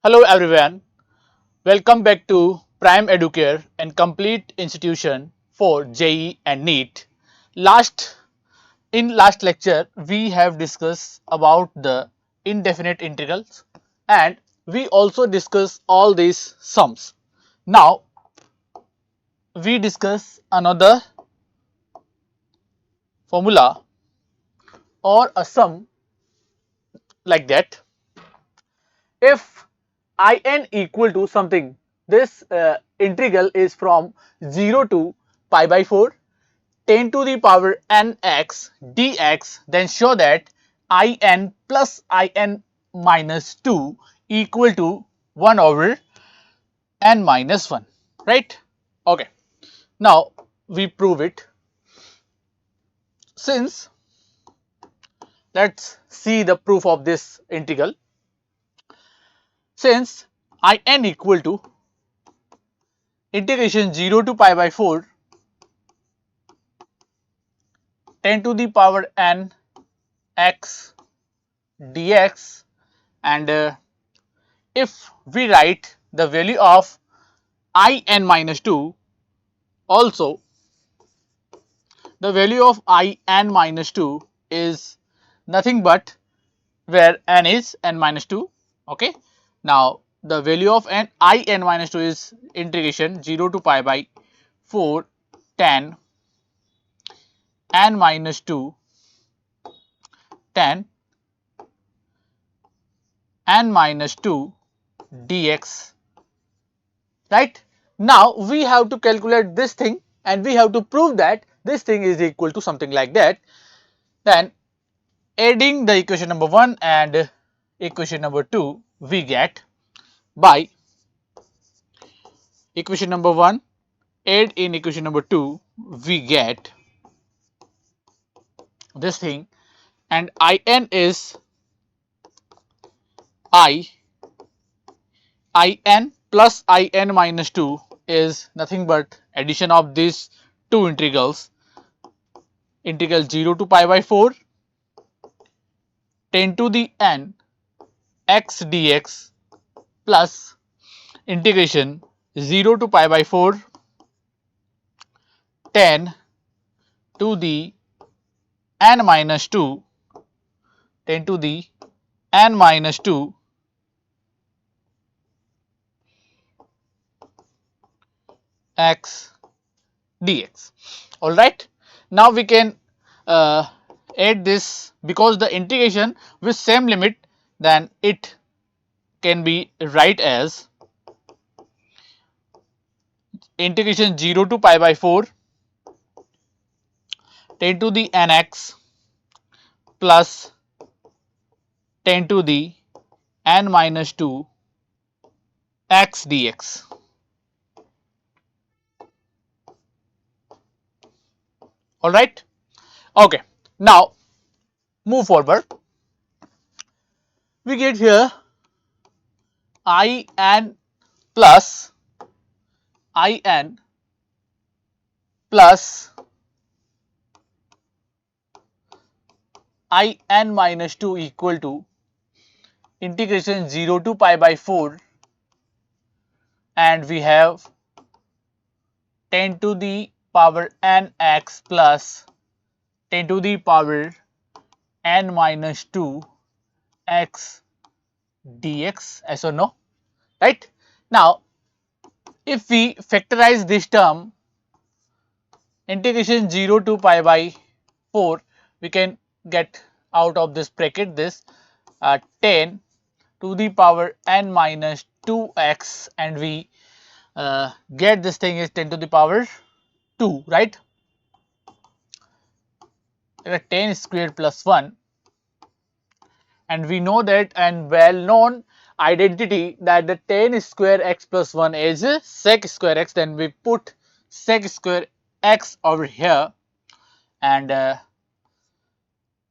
Hello everyone, welcome back to Prime Educare and Complete Institution for JEE and NEET. In last lecture we have discussed about the indefinite integrals and we also discussed all these sums. Now we discuss another formula or a sum like that. If in equal to something, this integral is from 0 to pi by 4 10 to the power nx dx, then show that in plus in minus 2 equal to 1 over n minus 1, right? Okay, now we prove it. Since let's see the proof of this integral. Since in equal to integration 0 to pi by 4 10 to the power n x dx, and if we write the value of in minus 2, also the value of in minus 2 is nothing but where n is n minus 2. Okay, now the value of in minus 2 is integration 0 to pi by 4 10 n minus 2 10 n minus 2 dx, right? Now we have to calculate this thing and we have to prove that this thing is equal to something like that. Then adding the equation number 1 and equation number 2, we get by equation number 1 add in equation number 2, we get this thing, and in is in plus in minus 2 is nothing but addition of these two integrals, integral 0 to pi by 4 10 to the n x dx plus integration 0 to pi by 4 10 to the n minus 2 10 to the n minus 2 x dx. Alright, now we can add this because the integration with same limit, then it can be write as integration 0 to pi by 4 10 to the nx plus 10 to the n minus 2 x dx. Alright, okay, now move forward. We get here in plus in plus in minus 2 equal to integration 0 to pi by 4, and we have 10 to the power nx plus 10 to the power n minus 2 x dx, yes or no, right? Now if we factorize this term, integration 0 to pi by 4, we can get out of this bracket this 10 to the power n minus 2x, and we get this thing is 10 to the power 2, right? 10 squared plus 1, and we know that and well known identity that the 10 square x plus 1 is sec square x. Then we put sec square x over here, and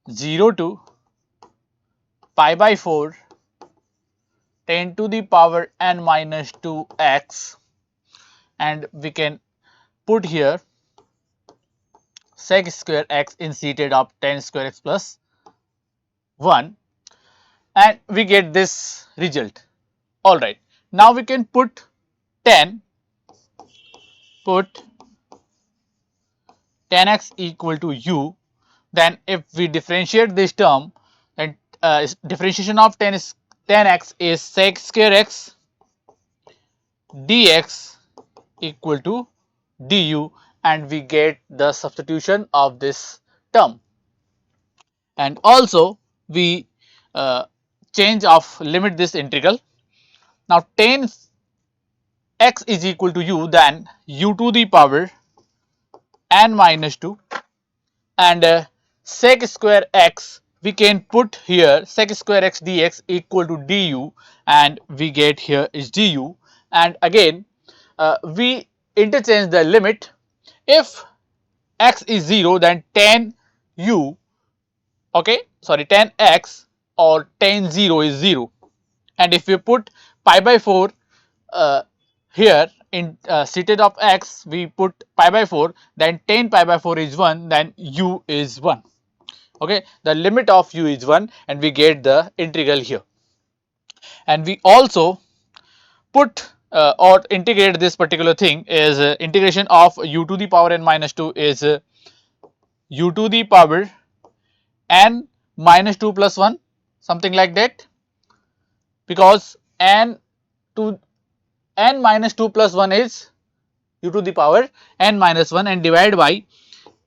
0 to pi by 4 10 to the power n minus 2x, and we can put here sec square x instead of 10 square x plus 1, and we get this result. Alright, now we can put 10, put 10x equal to u. Then if we differentiate this term, then differentiation of 10x is sec square x dx equal to du, and we get the substitution of this term. And also we change of limit this integral. Now 10x is equal to u, then u to the power n minus 2, and sec square x we can put here sec square x dx equal to du, and we get here is du, and again we interchange the limit. If x is 0, then 10 u, okay, sorry, 10x or 10 0 is 0, and if we put pi by 4 uh, here in seated of x, we put pi by 4, then 10 pi by 4 is 1, then u is 1. Okay, the limit of u is 1, and we get the integral here. And we also put or integrate this particular thing is integration of u to the power n minus 2 is u to the power n minus 2 plus 1, something like that, because n to n minus 2 plus 1 is u to the power n minus 1, and divide by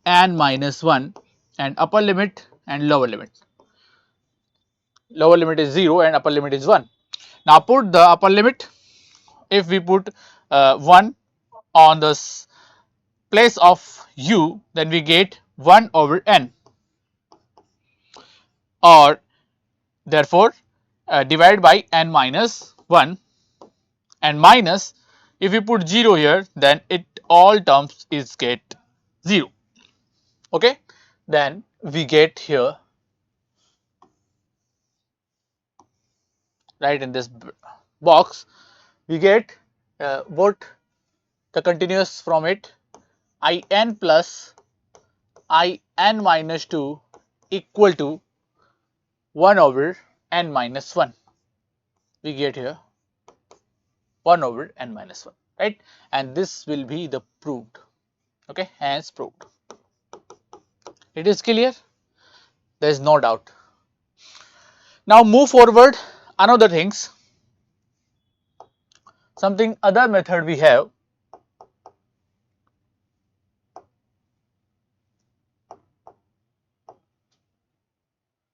n minus 1, and upper limit and lower limit. Lower limit is 0 and upper limit is 1. Now put the upper limit. If we put 1 on the place of u, then we get 1 over n, or therefore divide by n minus 1, and minus, if we put 0 here, then it all terms is get 0. Okay, then we get here, right in this box, we get what the continuous from it, in plus in minus 2 equal to 1 over n minus 1. We get here 1 over n minus 1, right, and this will be the proved. Okay, hence proved. It is clear, there is no doubt. Now move forward another things, something other method we have.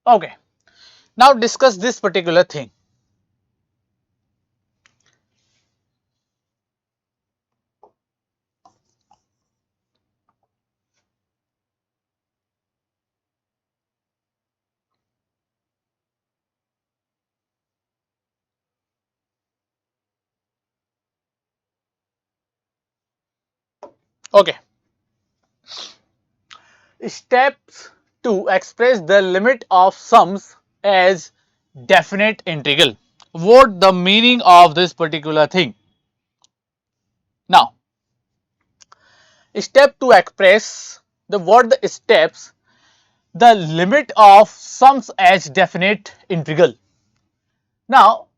Okay, now discuss this particular thing. Okay, steps to express the limit of sums as definite integral. What the meaning of this particular thing? Now step to express the what the steps, the limit of sums as definite integral. Now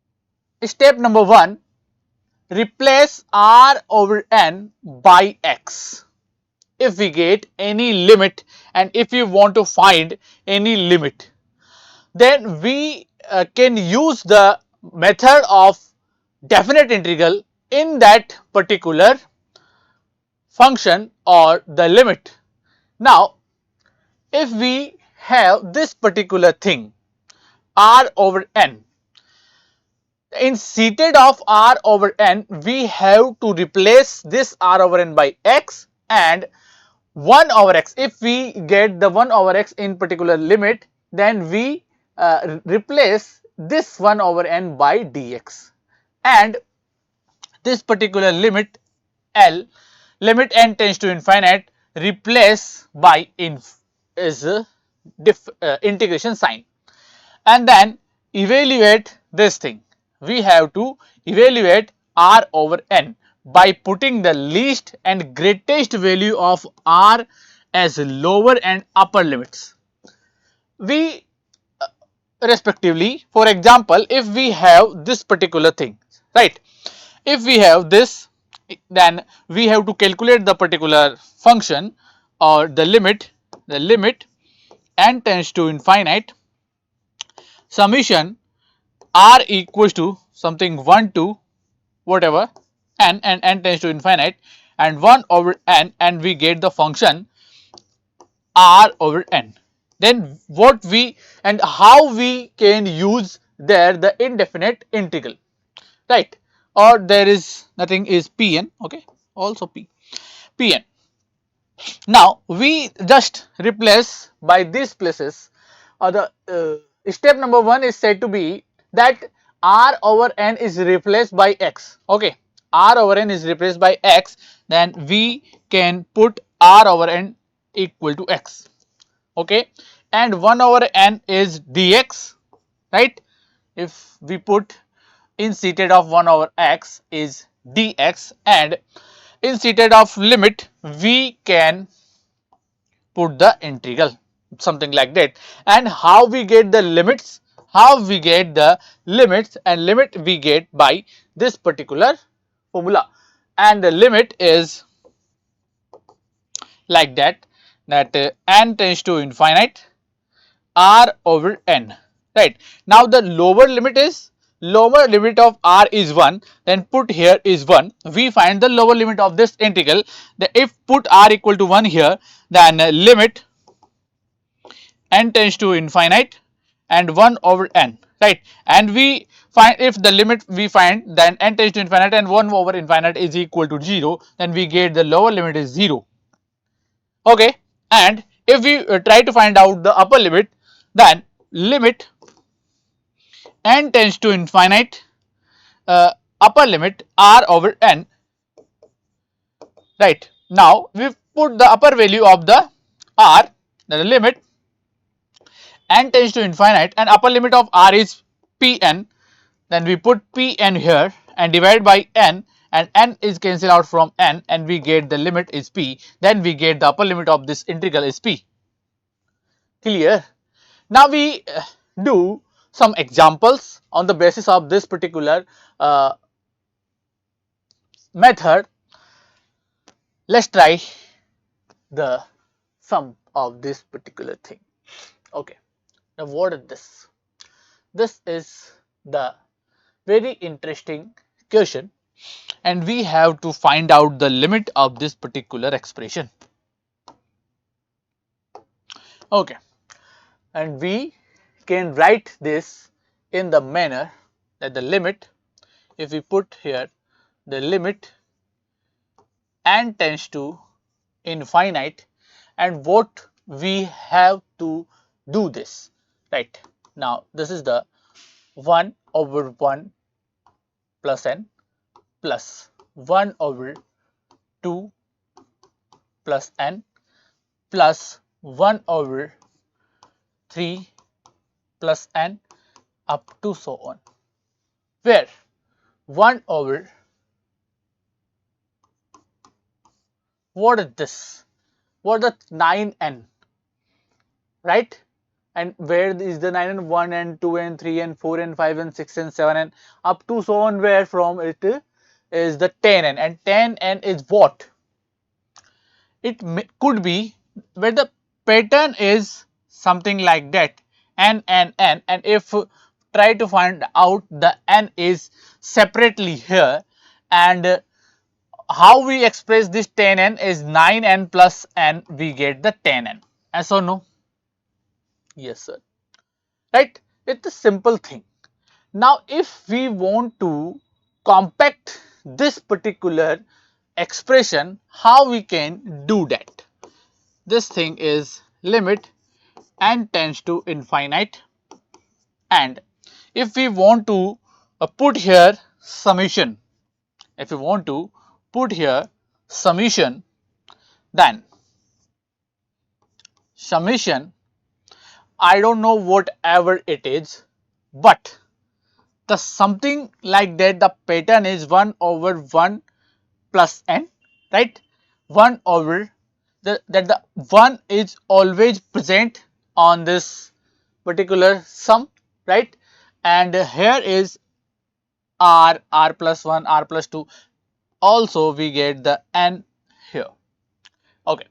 step number 1, replace r over n by x. If we get any limit, and if we want to find any limit, then we can use the method of definite integral in that particular function or the limit. Now if we have this particular thing r over n, in seated of r over n, we have to replace this r over n by x and 1 over x. If we get the 1 over x in particular limit, then we replace this 1 over n by dx, and this particular limit L, limit n tends to infinite, replace by inf is a integration sign, and then evaluate this thing. We have to evaluate r over n by putting the least and greatest value of r as lower and upper limits. We respectively. For example, if we have this particular thing, right, if we have this, then we have to calculate the particular function or the limit n tends to infinite summation r equals to something 1 to whatever n, and n tends to infinite, and 1 over n, and we get the function r over n. Then what we and how we can use there the indefinite integral, right, or there is nothing is Pn, okay, also Pn. Now we just replace by these places, or the step number 1 is said to be that r over n is replaced by x, okay, r over n is replaced by x, then we can put r over n equal to x, okay, and 1 over n is dx, right, if we put instead of 1 over x is dx, and instead of limit we can put the integral, something like that. And how we get the limits, and limit we get by this particular formula, and the limit is like that, n tends to infinite r over n, right. Now the lower limit of r is 1, then put here is 1, we find the lower limit of this integral. If put r equal to 1 here, then limit n tends to infinite and 1 over n, right, and we find if the limit we find then n tends to infinite and 1 over infinite is equal to 0, then we get the lower limit is 0, okay. And if we try to find out the upper limit, then limit n tends to infinite upper limit r over n, right. Now we put the upper value of the r, the limit n tends to infinite and upper limit of r is Pn, then we put Pn here and divide by n, and n is cancelled out from n, and we get the limit is P, then we get the upper limit of this integral is P. Clear? Now we do some examples on the basis of this particular method. Let's try the sum of this particular thing, okay. Now what is this? This is the very interesting question, and we have to find out the limit of this particular expression, okay. And we can write this in the manner that the limit, if we put here the limit n tends to infinite, and what we have to do this, right. Now this is the 1 over 1 plus n plus 1 over 2 plus n plus 1 over 3 plus n up to so on, where 1 over, what is this, what is the 9n, right, and where is the 9 and 1 and 2 and 3 and 4 and 5 and 6 and 7 and up to so on, where from it is the 10n, and 10n is what, it could be where the pattern is something like that, n, and if try to find out the n is separately here, and how we express this 10n is 9n plus n, we get the 10n, yes or no? Yes sir, right, it's a simple thing. Now if we want to compact this particular expression, how we can do that? This thing is limit n tends to infinite, and if we want to put here summation, if we want to put here summation, then summation, I don't know whatever it is, but the something like that, the pattern is 1 over 1 plus n, right, 1 over the 1 is always present on this particular sum, right? And here is r plus 1, r plus 2, also we get the n here. Okay,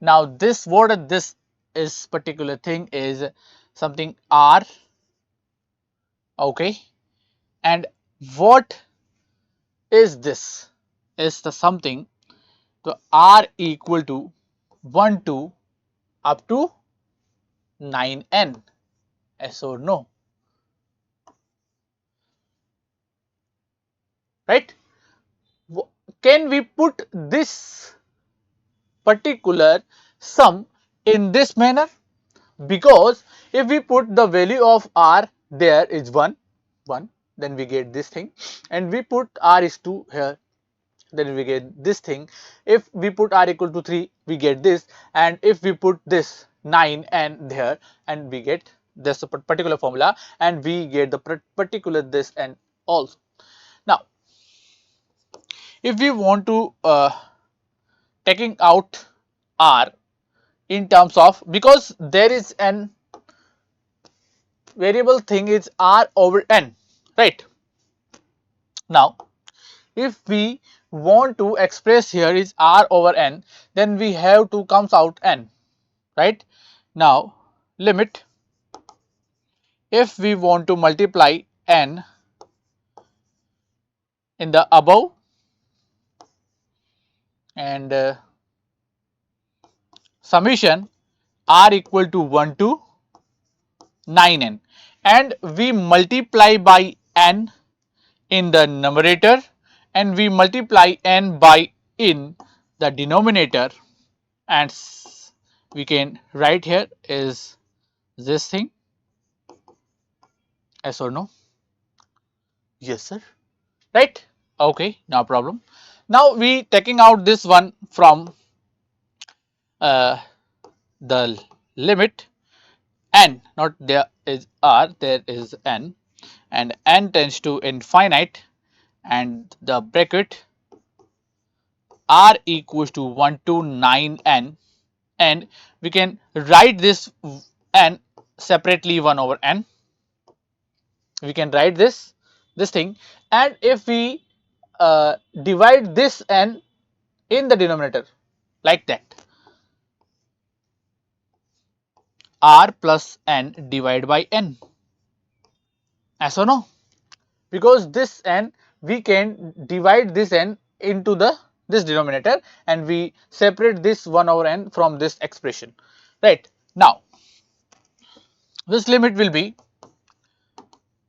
now this, what this is particular thing is something r, okay, and what is this is the something, so r equal to 1 to up to 9n, yes or no, right? Can we put this particular sum in this manner? Because if we put the value of r there is 1, then we get this thing, and we put r is 2 here, then we get this thing. If we put r equal to 3, we get this, and if we put this 9 and there, and we get this particular formula, and we get the particular this and also. Now if we want to taking out r in terms of, because there is an variable thing is r over n, right? Now if we want to express here is r over n, then we have to comes out n, right? Now limit, if we want to multiply n in the above and summation r equal to 1 to 9n, and we multiply by n in the numerator and we multiply n by in the denominator, and we can write here is this thing, yes or no? Yes sir, right? Okay, no problem. Now we taking out this one from the limit n, not there is r, there is n, and n tends to infinite, and the bracket r equals to 1 to 9n, and we can write this n separately 1 over n, we can write this thing, and if we divide this n in the denominator like that, r plus n divided by n, yes or no? Because this n, we can divide this n into the this denominator, and we separate this 1 over n from this expression, right? Now this limit will be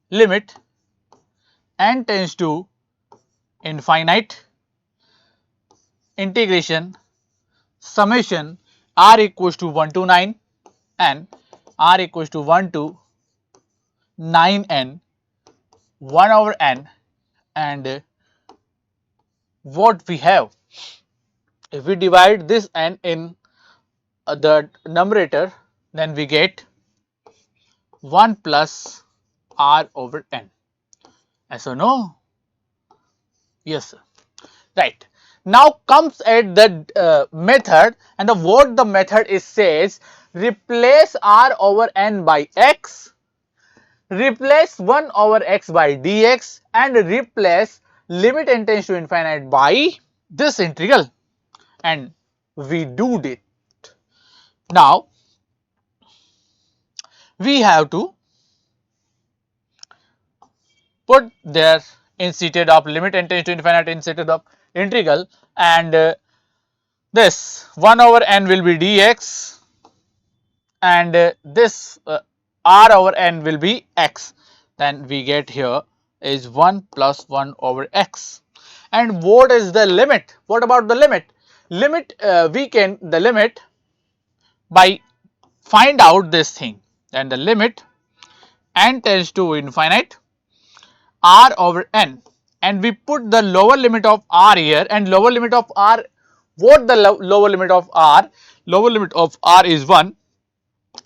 limit n tends to infinite integration summation r equals to 1 to 9 and r equals to 1 to 9n 1 over n, and what we have, if we divide this n in the numerator, then we get 1 plus r over n, yes or no? Yes sir, right? Now comes at the method, and the what the method is says, replace r over n by x, replace 1 over x by dx, and replace limit n tends to infinite by this integral, and we do it. Now we have to put there instead of limit n tends to infinite instead of integral, and this 1 over n will be dx, and this r over n will be x, then we get here is 1 plus 1 over x. And what is the limit? What about the limit? Limit, we can the limit by find out this thing, and the limit n tends to infinite r over n, and we put the lower limit of r here, and lower limit of r, what the lower limit of r, lower limit of r is 1,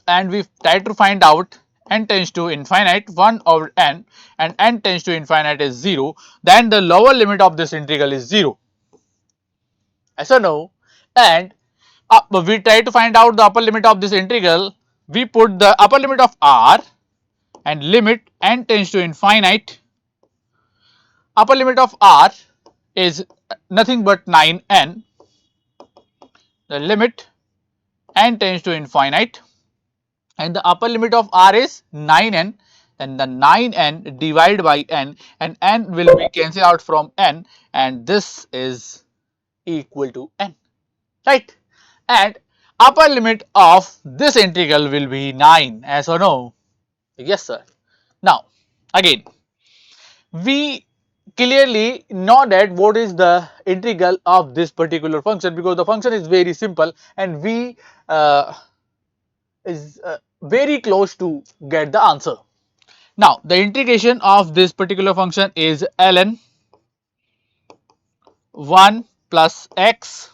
and we try to find out n tends to infinite 1 over n, and n tends to infinite is 0, then the lower limit of this integral is 0, yes or no? And we try to find out the upper limit of this integral, we put the upper limit of r and limit n tends to infinite, upper limit of r is nothing but 9n, the limit n tends to infinite and the upper limit of r is 9n, then the 9n divided by n and n will be cancelled out from n and this is equal to n, right, and upper limit of this integral will be 9, yes or no? Yes sir. Now again we clearly know that what is the integral of this particular function because the function is very simple and we is very close to get the answer. Now the integration of this particular function is ln 1 plus x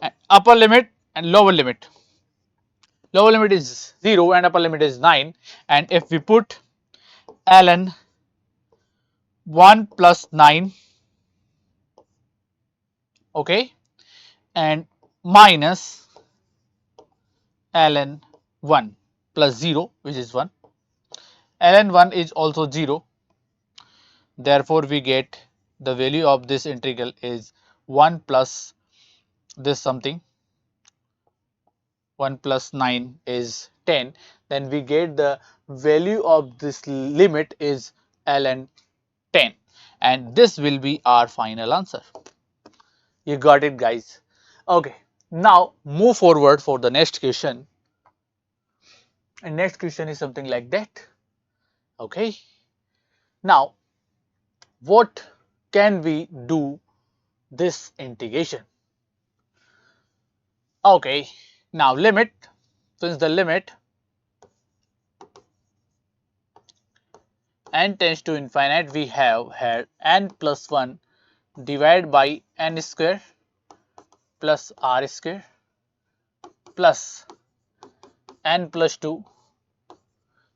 and upper limit and lower limit. Lower limit is 0 and upper limit is 9 and if we put ln 1 plus 9, okay, and minus ln 1 plus 0 which is 1, ln 1 is also 0, therefore we get the value of this integral is 1 plus this something, 1 plus 9 is 10, then we get the value of this limit is ln 10 and this will be our final answer. You got it guys. Okay, now move forward for the next question, and next question is something like that. Okay, now what can we do this integration? Okay, now limit, since the limit n tends to infinite, we have had n plus 1 divided by n square plus r square plus n plus 2,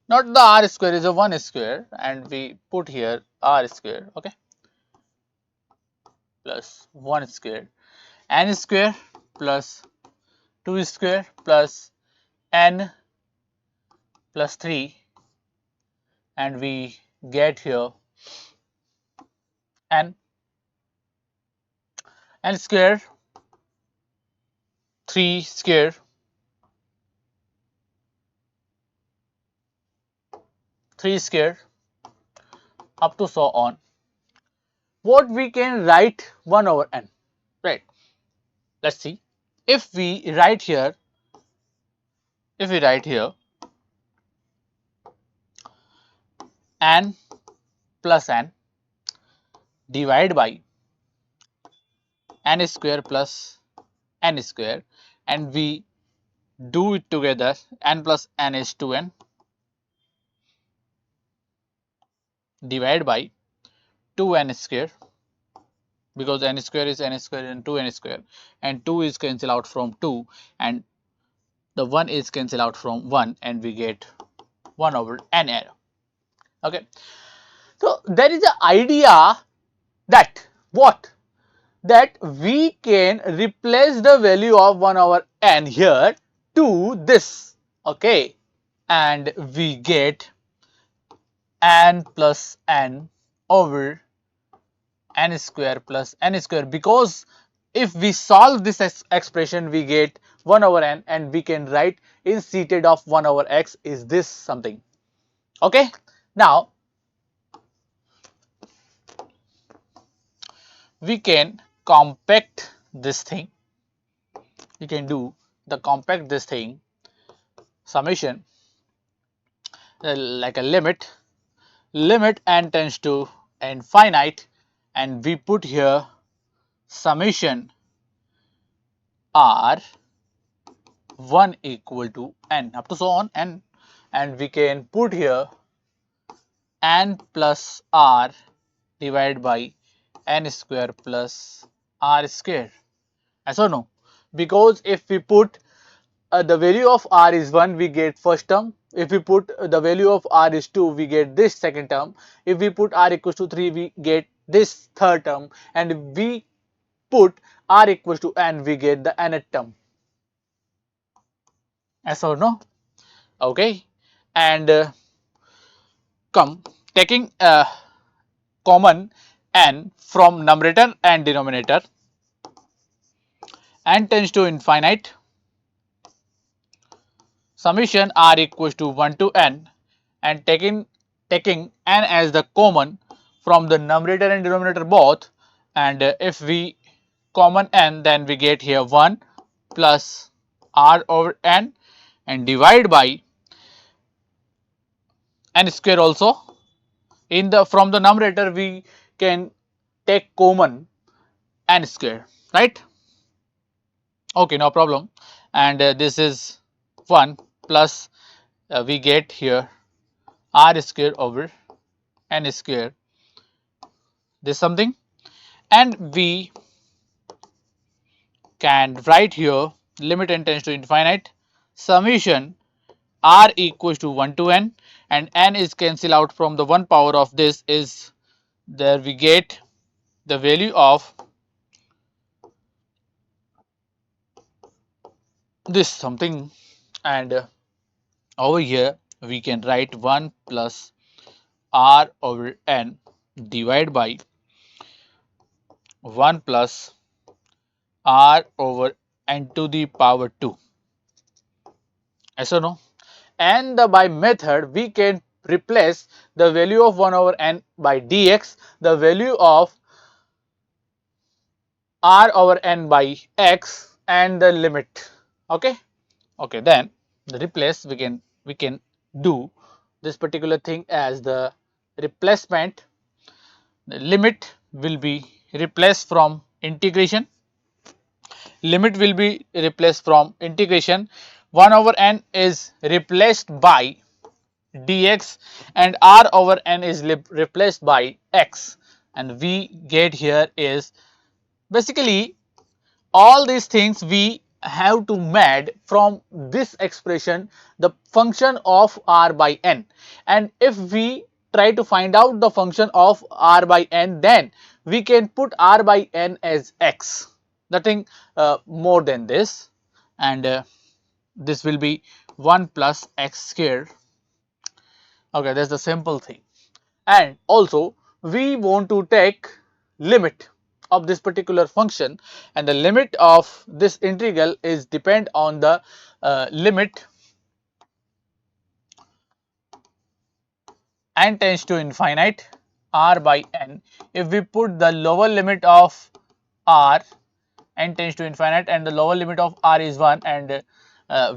not the r square is a 1 square and we put here r square, okay, plus 1 square, n square plus 2 square plus n plus 3 and we get here n square 3 square 3 square up to so on. What we can write 1 over n, right? Let's see. If we write here, n plus n divided by n square plus n square and we do it together, n plus n is 2n divided by 2n square because n square is n square and 2n square and 2 is cancelled out from 2 and the 1 is cancelled out from 1 and we get 1 over n error. Okay, so there is an idea that what, that we can replace the value of 1 over n here to this, okay, and we get n plus n over n square plus n square because if we solve this expression we get 1 over n and we can write instead of 1 over x is this something, okay. Now we can compact this thing, we can do the compact this thing summation like a limit n tends to infinite and we put here summation r 1 equal to n up to so on n and we can put here n plus r divided by n square plus r square, yes or no? Because if we put the value of r is 1 we get first term, if we put the value of r is 2 we get this second term, if we put r equals to 3 we get this third term and if we put r equals to n we get the nth term, yes or no? Okay, and come taking a common n from numerator and denominator, n tends to infinite, summation r equals to 1 to n, and taking n as the common from the numerator and denominator both, and if we common n, then we get here 1 plus r over n, and divide by n square. Also in the from the numerator we can take common n square, right? Okay, no problem. And this is 1 plus we get here r square over n square, this something, and we can write here limit n tends to infinite, summation r equals to 1 to n, and n is cancelled out from the one power of this is there, we get the value of this something, and over here we can write 1 plus r over n divided by 1 plus r over n to the power 2. Yes or no? And by method we can replace the value of 1 over n by dx, the value of r over n by x, and the limit. Okay, okay, then the replace we can do this particular thing as the replacement. The limit will be replaced from integration, limit will be replaced from integration, 1 over n is replaced by dx, and r over n is replaced by x, and we get here is basically all these things we have to made from this expression the function of r by n, and if we try to find out the function of r by n, then we can put r by n as x, nothing more than this, and this will be 1 plus x square. Okay, that's the simple thing. And also we want to take limit of this particular function, and the limit of this integral is depend on the limit n tends to infinite r by n. If we put the lower limit of r, n tends to infinite, and the lower limit of r is 1, and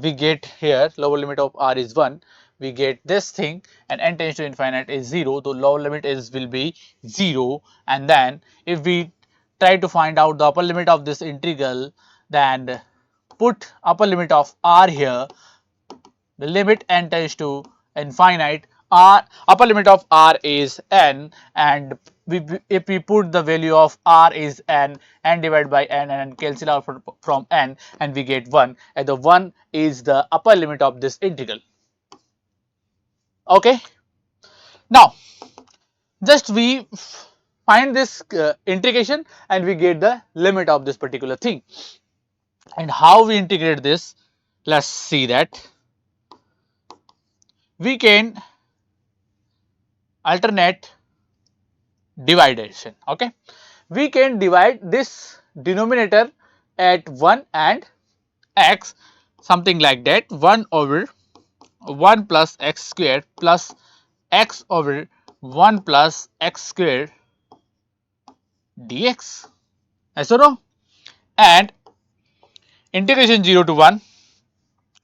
we get here lower limit of r is 1, we get this thing, and n tends to infinite is 0, the lower limit is will be 0, and then if we try to find out the upper limit of this integral, then put upper limit of r here, the limit n tends to infinite, r upper limit of r is n, and if we put the value of r is n divided by n, and cancel out from n, and we get 1, and the 1 is the upper limit of this integral. Okay, now just we find this integration, and we get the limit of this particular thing. And how we integrate this, let's see that. We can alternate dividation. Okay, we can divide this denominator at 1 and x, something like that, 1 over 1 plus x square plus x over 1 plus x square dx. Yes or no? And integration 0 to 1,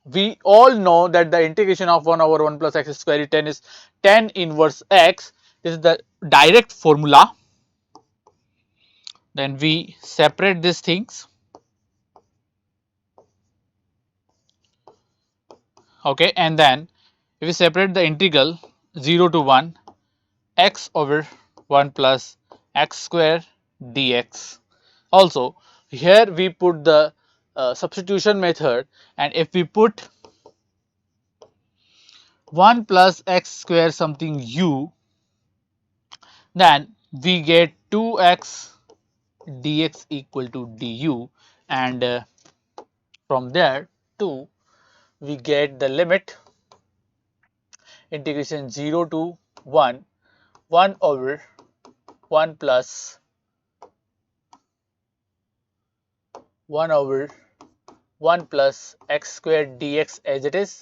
we all know that the integration of 1 over 1 plus x square is 10 is 10 inverse x. This is the direct formula. Then we separate these things. Okay, and then if we separate the integral 0 to 1 x over 1 plus x square dx. Also here we put the substitution method, and if we put 1 plus x square something u, then we get 2x dx equal to du, and from there too we get the limit integration 0 to 1 1 over 1 plus 1 over 1 plus x squared dx as it is,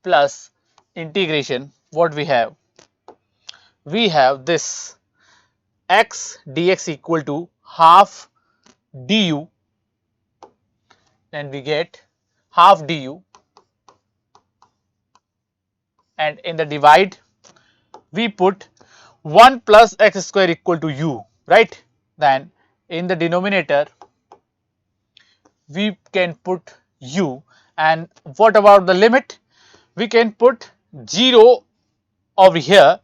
plus integration. What we have this x dx equal to half du, then we get half du, and in the divide we put 1 plus x square equal to u, right? Then in the denominator we can put u, and what about the limit? We can put 0 over here,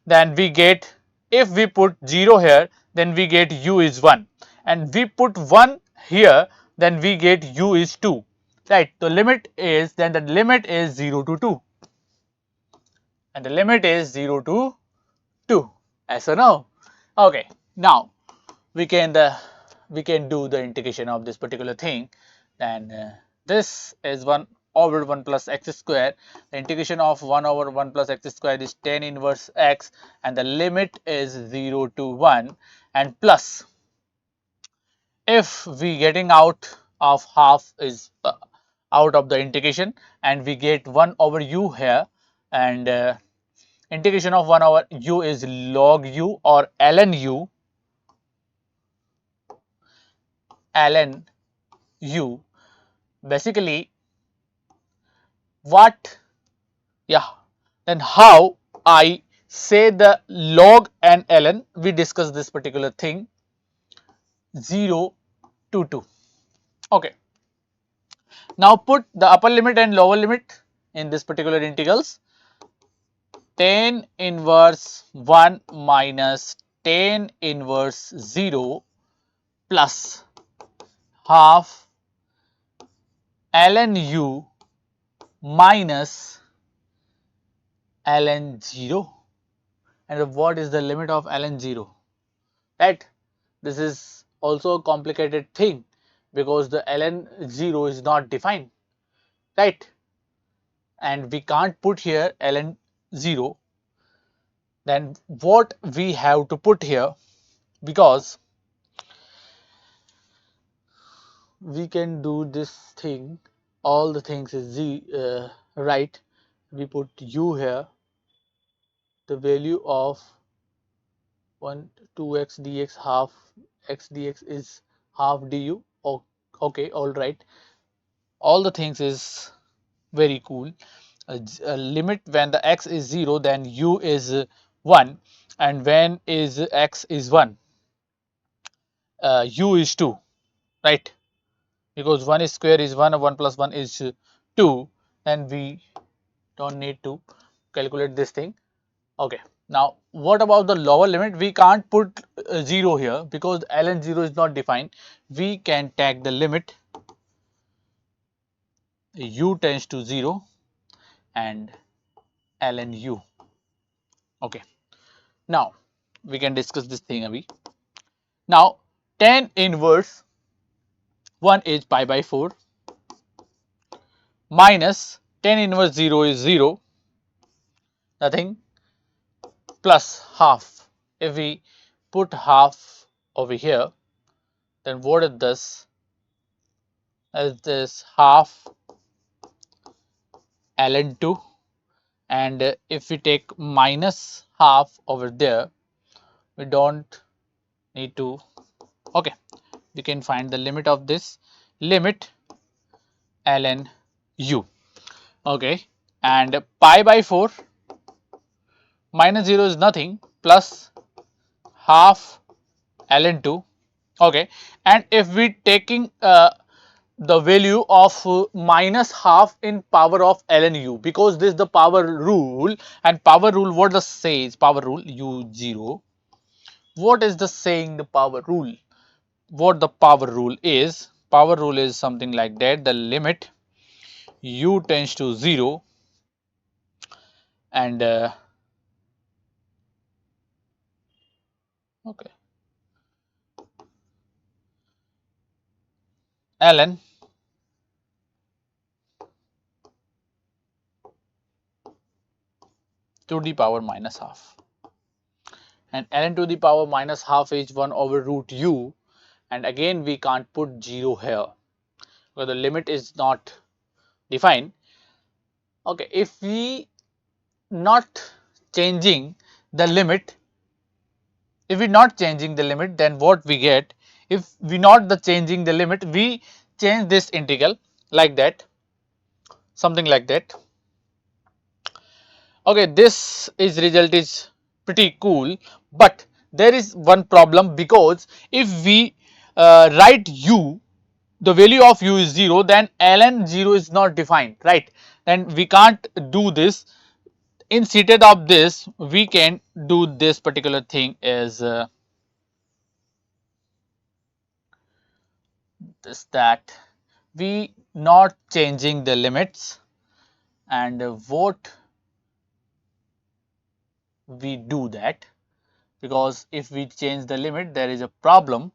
then we get, if we put 0 here, then we get u is 1, and we put 1 here, then we get u is 2, right? The limit is, then the limit is 0 to 2, and the limit is 0 to 2. Yes or no? Okay, now we can do the integration of this particular thing. Then this is 1 over 1 plus x square. The integration of 1 over 1 plus x square is tan inverse x, and the limit is 0 to 1, and plus, if we getting out of half is out of the integration, and we get 1 over u here, and integration of 1 over u is log u or ln u, ln u. Basically, what, yeah, then how I say the log and ln, we discuss this particular thing, 0 to 2. Okay, now put the upper limit and lower limit in this particular integrals. Tan inverse 1 minus tan inverse 0 plus half ln u minus ln 0. And what is the limit of ln 0, right? This is also a complicated thing because the ln 0 is not defined, right? And we can't put here ln 0. Then what we have to put here, because we can do this thing, all the things is right. We put u here, the value of 1 2x dx, half x dx is half du. Oh, okay, all right, all the things is very cool. A limit when the x is 0, then u is 1, and when is x is 1, u is 2, right? Because 1 is square is 1, 1 plus 1 is 2, and we don't need to calculate this thing. Okay, now what about the lower limit? We can't put 0 here because ln 0 is not defined. We can take the limit u tends to 0 and ln u. Okay, now we can discuss this thing a bit. Now tan inverse 1 is pi by 4 minus tan inverse 0 is 0, nothing, plus half. If we put half over here, then what is this? Is this half ln 2, and if we take minus half over there, we don't need to. Okay, we can find the limit of this, limit ln u. Okay, and pi by 4 minus 0 is nothing, plus half ln 2. Okay, and if we taking the value of minus half in power of ln u, because this is the power rule, and power rule, what the says power rule u 0, what is the saying the power rule? What the power rule is? Power rule is something like that, the limit u tends to 0 and okay, ln to the power minus half. and ln to the power minus half is 1 over root u, and again we can't put 0 here because the limit is not defined. Okay, if we not changing the limit, if we not changing the limit, then what we get? If we not the changing the limit, we change this integral like that, something like that. Okay, this is result is pretty cool, but there is one problem, because if we write u, the value of u is 0, then ln 0 is not defined, right? Then we can't do this. Instead of this, we can do this particular thing is this, that we not changing the limits, and what we do that, because if we change the limit there is a problem,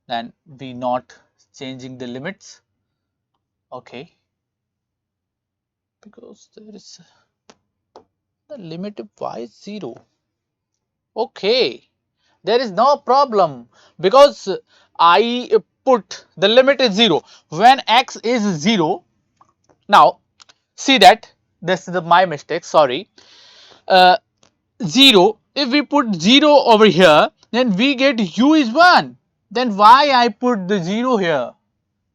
then we not changing the limits. Okay, because there is the limit y is 0. Okay, there is no problem, because I put the limit is 0 when x is 0. Now see that this is my mistake, sorry. 0, if we put 0 over here, then we get u is 1. Then why I put the 0 here?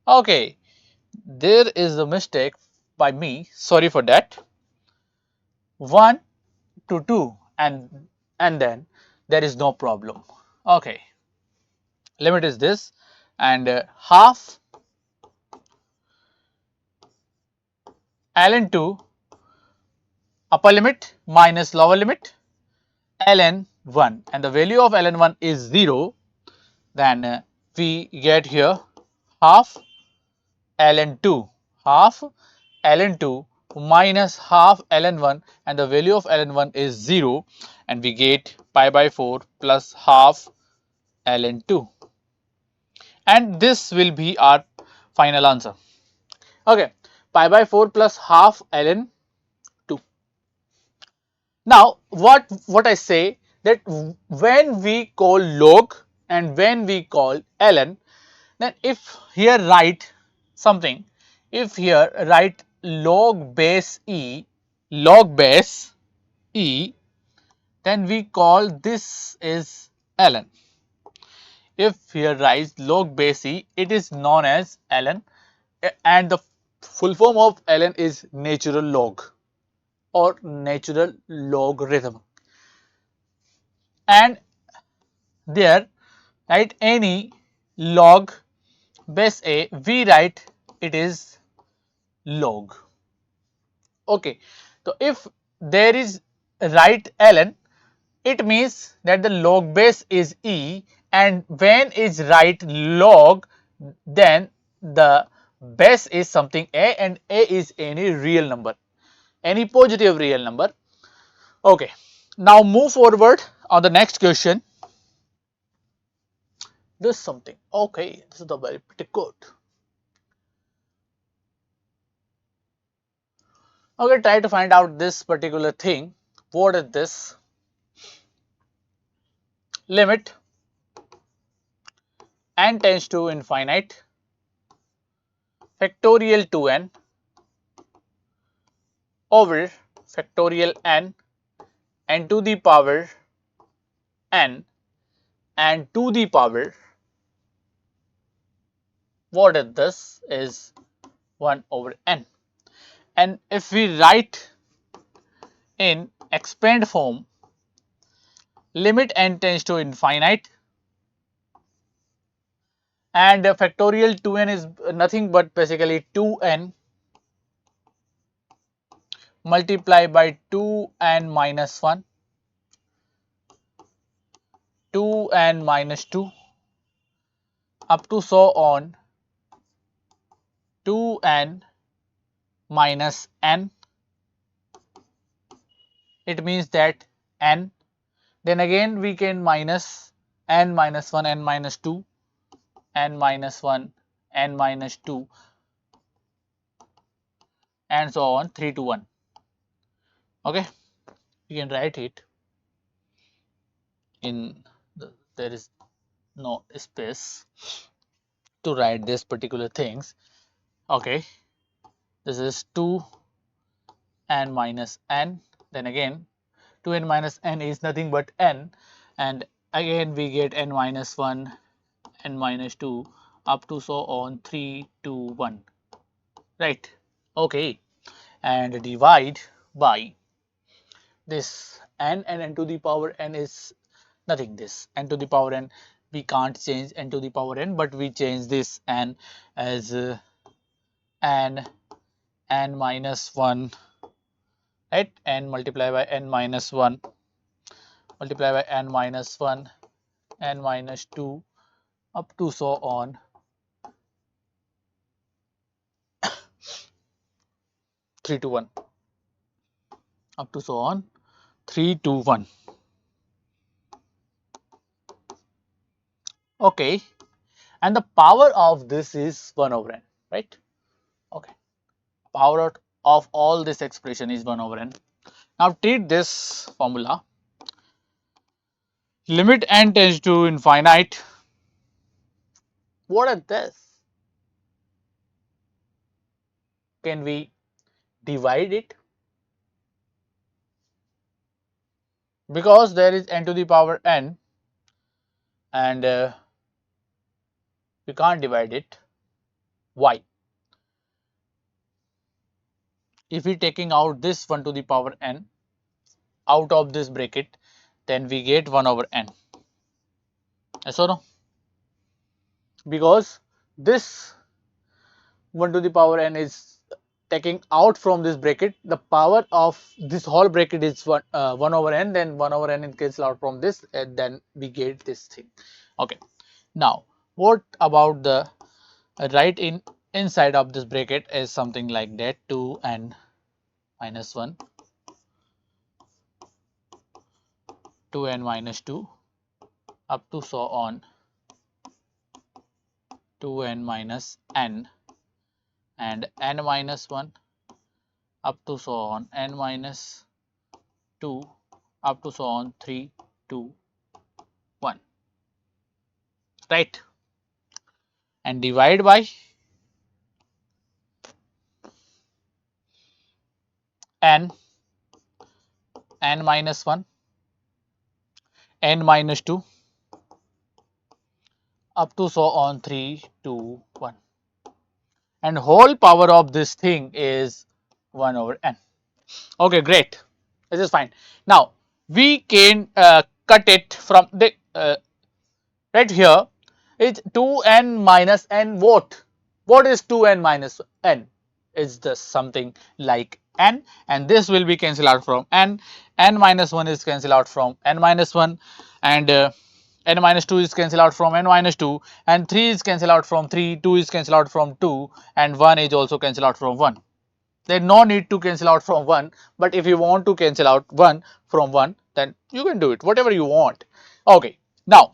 Okay, there is a mistake by me, sorry for that. 1 to 2, and then there is no problem. Okay, limit is this, and half ln 2 upper limit minus lower limit ln 1, and the value of ln 1 is 0, then we get here half ln 2, half ln 2 minus half ln 1, and the value of ln 1 is 0, and we get pi by 4 plus half ln 2, and this will be our final answer. Okay, pi by 4 plus half ln 2. Now what I say, that when we call log and when we call ln, then if here write something, if here write log base e, log base e, then we call this is ln. If here writes log base e, it is known as ln, and the full form of ln is natural log or natural logarithm. And there write any log base a, we write it is log. Okay, so if there is right ln, it means that the log base is e, and when is right log, then the base is something a, and a is any real number, any positive real number. Okay, now move forward on the next question. This something, okay, this is the very pretty good. Okay, try to find out this particular thing. What is this? Limit n tends to infinite factorial 2n over factorial n to the power n and to the power, what is this, is 1 over n. And if we write in expand form, limit n tends to infinite, and factorial 2n is nothing but basically 2n multiplied by 2n minus 1, 2n minus 2, up to so on 2n minus n. It means that n, then again we can minus n minus 1, n minus 2, n minus 1, n minus 2, and so on 3 to 1. Okay, you can write it in there is no space to write this particular things. Okay, this is 2n minus n, then again 2n minus n is nothing but n, and again we get n minus 1, n minus 2 up to so on 3 2 1, right? Okay, and divide by this n, and n to the power n is nothing, this n to the power n we can't change n to the power n, but we change this n as n minus 1, right? N multiplied by n minus 1 multiplied by n minus 1, n minus 2 up to so on 3 to 1, up to so on 3 to 1. Okay, and the power of this is 1 over n, right? Okay, power of all this expression is 1 over n. Now treat this formula, limit n tends to infinite. What is this? Can we divide it? Because there is n to the power n, and we can't divide it. Why? If we taking out this 1 to the power n out of this bracket, then we get 1 over n. Yes or no? Because this 1 to the power n is taking out from this bracket, the power of this whole bracket is 1 over n, then 1 over n is cancelled out from this, and then we get this thing. Okay, now what about the right in inside of this bracket is something like that, 2n minus 1, 2n minus 2 up to so on 2n minus n, and n minus 1 up to so on n minus 2 up to so on 3 2 1, right? And divide by n, n minus 1, n minus 2 up to so on 3 2 1, and whole power of this thing is 1 over n. Okay, great, this is fine. Now we can cut it from the right here. It's 2n minus n. What is 2n minus n? It's just something like n, and this will be cancelled out from n. N minus 1 is cancelled out from n minus 1, and n minus 2 is cancelled out from n minus 2, and 3 is cancelled out from 3, 2 is cancelled out from 2, and 1 is also cancelled out from 1. There is no need to cancel out from 1, but if you want to cancel out 1 from 1, then you can do it, whatever you want. Okay, now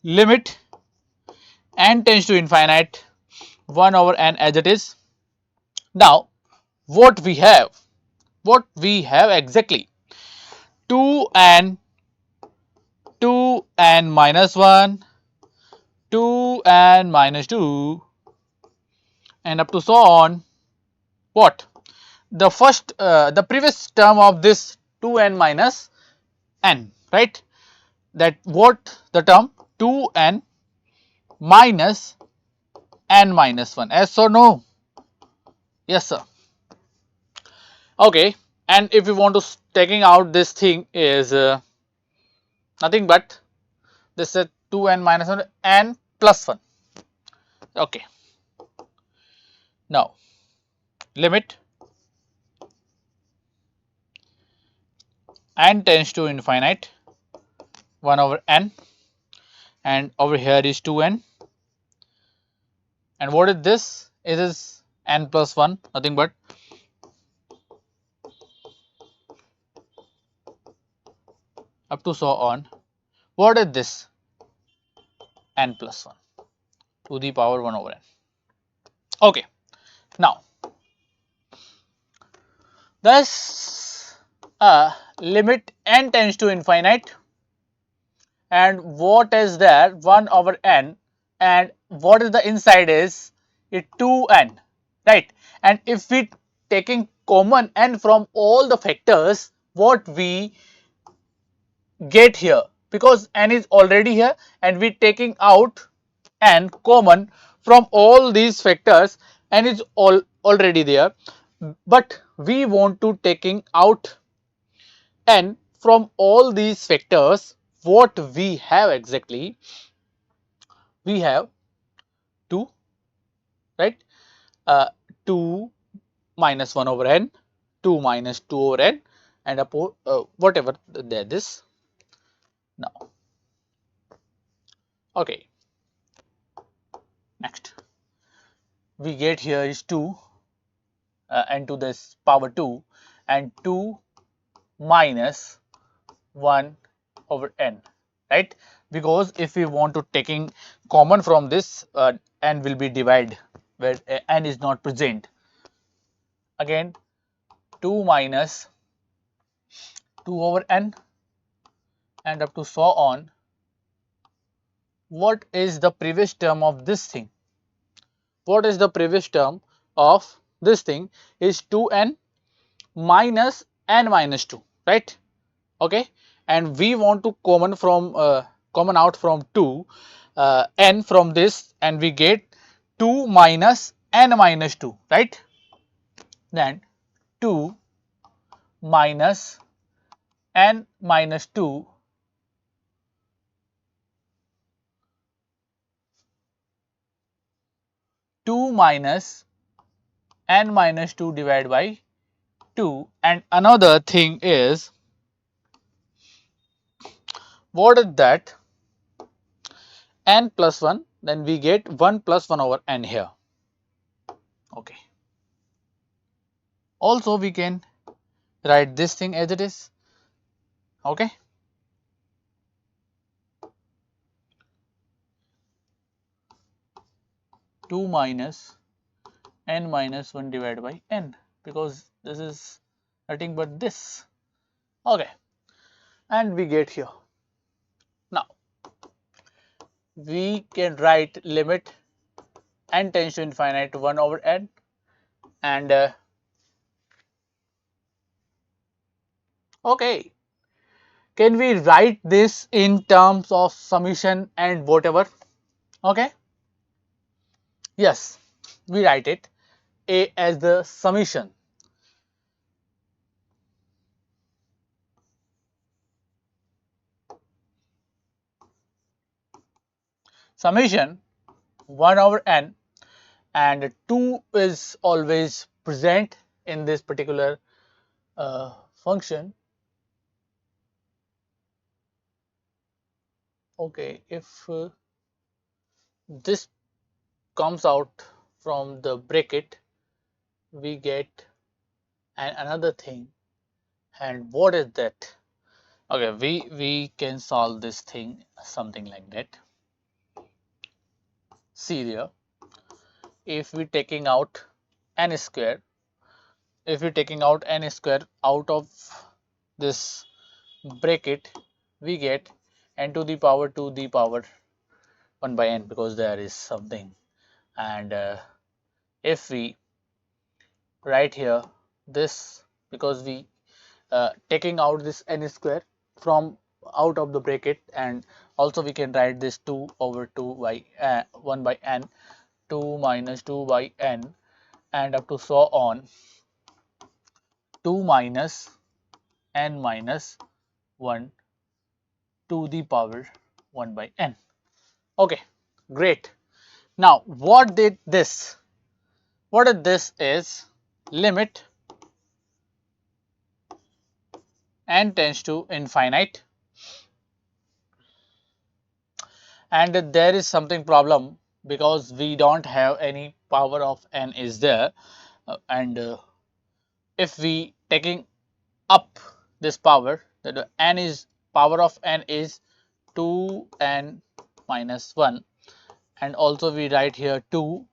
limit n tends to infinite 1 over n as it is. Now what we have exactly 2n, 2n minus 1, 2n minus 2, and up to so on what the first the previous term of this 2n minus n, right? That what the term 2n minus n minus 1, yes or no? Yes sir. Okay, and if you want to taking out this thing is nothing but this is 2n minus 1 n plus 1. Okay, now limit n tends to infinite 1 over n, and over here is 2n, and what is this? It is n plus 1, nothing but up to so on. What is this? N plus 1 to the power 1 over n. Okay, now thus limit n tends to infinite and what is there 1 over n, and what is the inside is it 2n, right? And if we taking common n from all the factors, what we get here, because n is already here and we taking out n common from all these factors, n is already there, but we want to taking out n from all these factors. What we have exactly, we have 2, right? uh, 2 minus 1 over n, 2 minus 2 over n, and upon whatever there this now. Okay, next we get here is 2 n to this power 2 and 2 minus 1 over n, right? Because if we want to taking common from this, n will be divided where n is not present. Again 2 minus 2 over n and up to so on. What is the previous term of this thing? What is the previous term of this thing is 2n minus n minus 2, right? Okay, and we want to common out from 2 n from this, and we get 2 minus n minus 2, right? Then 2 minus n minus 2, 2 minus n minus 2 divided by 2, and another thing is, what is that? N plus 1, then we get 1 plus 1 over n here. Okay. Also we can write this thing as it is. Okay. Two minus n minus 1 divided by n, because this is nothing but this. Okay. And we get here. Now we can write limit n tends to infinite 1 over n, and okay, can we write this in terms of summation and whatever? Okay, yes, we write it a as the summation. Summation 1 over n, and 2 is always present in this particular function. Okay, if this comes out from the bracket, we get another thing, and what is that? Okay, we can solve this thing something like that. See there, if we taking out n square, if we taking out n square out of this bracket, we get n to the power 2 the power 1 by n, because there is something. And if we write here this, because we taking out this n square from out of the bracket, and also we can write this 2 over 2 by 1 by n, 2 minus 2 by n, and up to so on, 2 minus n minus 1 to the power 1 by n. Okay, great. Now what did this? What did this is limit n tends to infinite, and there is something problem because we don't have any power of n is there, and if we taking up this power, that n is power of n is 2n minus 1, and also we write here 2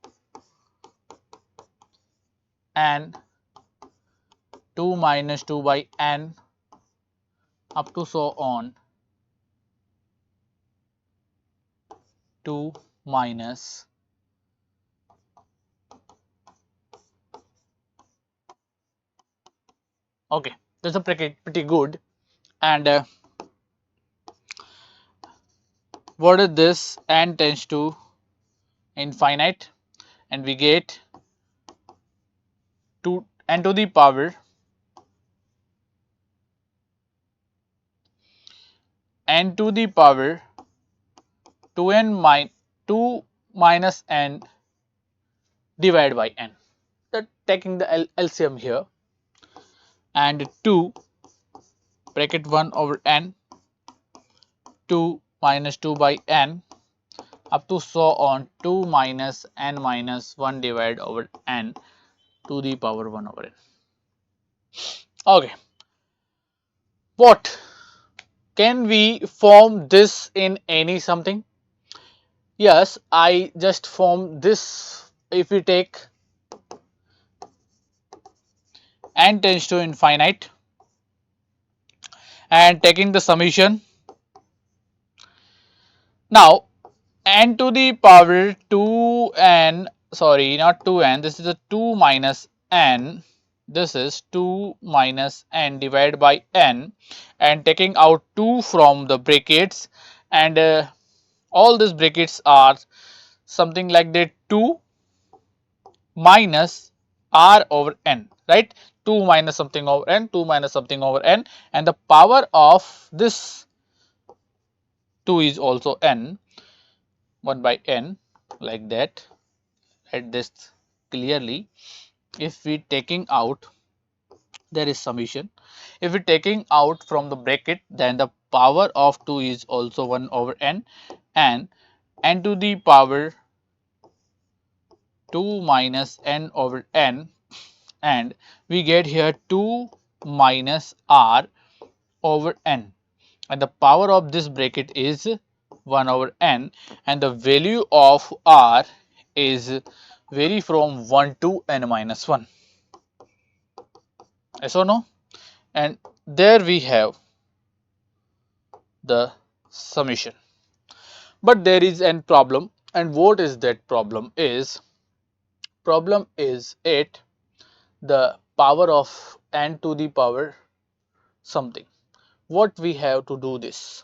and 2 minus 2 by n up to so on. 2 minus okay, that's a pretty good. And what is this? N tends to infinite, and we get 2 n to the power n to the power 2n minus 2 minus n divided by n. That taking the LCM here, and 2 bracket 1 over n, 2 minus 2 by n, up to so on 2 minus n minus 1 divided over n to the power 1 over n. Okay, what can we form this in any something? Yes, I just form this. If we take n tends to infinite and taking the summation, now n to the power 2n, sorry, not 2n, this is a 2 minus n, this is 2 minus n divided by n, and taking out 2 from the brackets, and all these brackets are something like that, 2 minus r over n, right? 2 minus something over n, 2 minus something over n, and the power of this 2 is also n, 1 by n, like that. Write this clearly. If we taking out, there is summation. If we taking out from the bracket, then the power of 2 is also 1 over n, and n to the power 2 minus n over n, and we get here 2 minus r over n, and the power of this bracket is 1 over n, and the value of r is vary from 1 to n minus 1. Yes or no? And there we have the summation. But there is an problem, and what is that problem is? Problem is it the power of n to the power something. What we have to do this?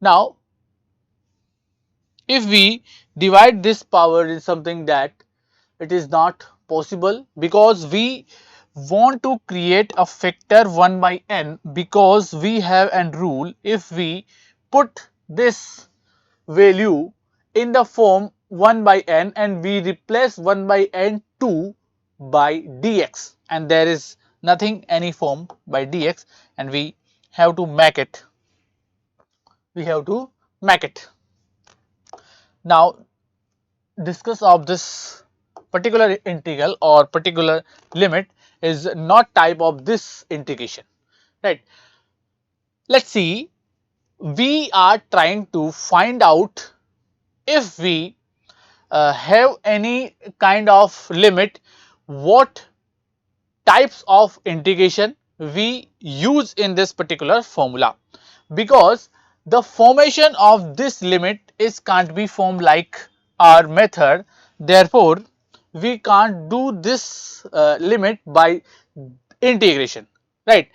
Now, if we divide this power in something that it is not possible, because we want to create a factor 1 by n, because we have a rule, if we put this value in the form 1 by n and we replace 1 by n 2 by dx, and there is nothing any form by dx, and we have to make it, now discuss of this particular integral or particular limit is not type of this integration, right? Let's see, we are trying to find out if we have any kind of limit, what types of integration we use in this particular formula, because the formation of this limit is can't be formed like our method, therefore we can't do this limit by integration, right?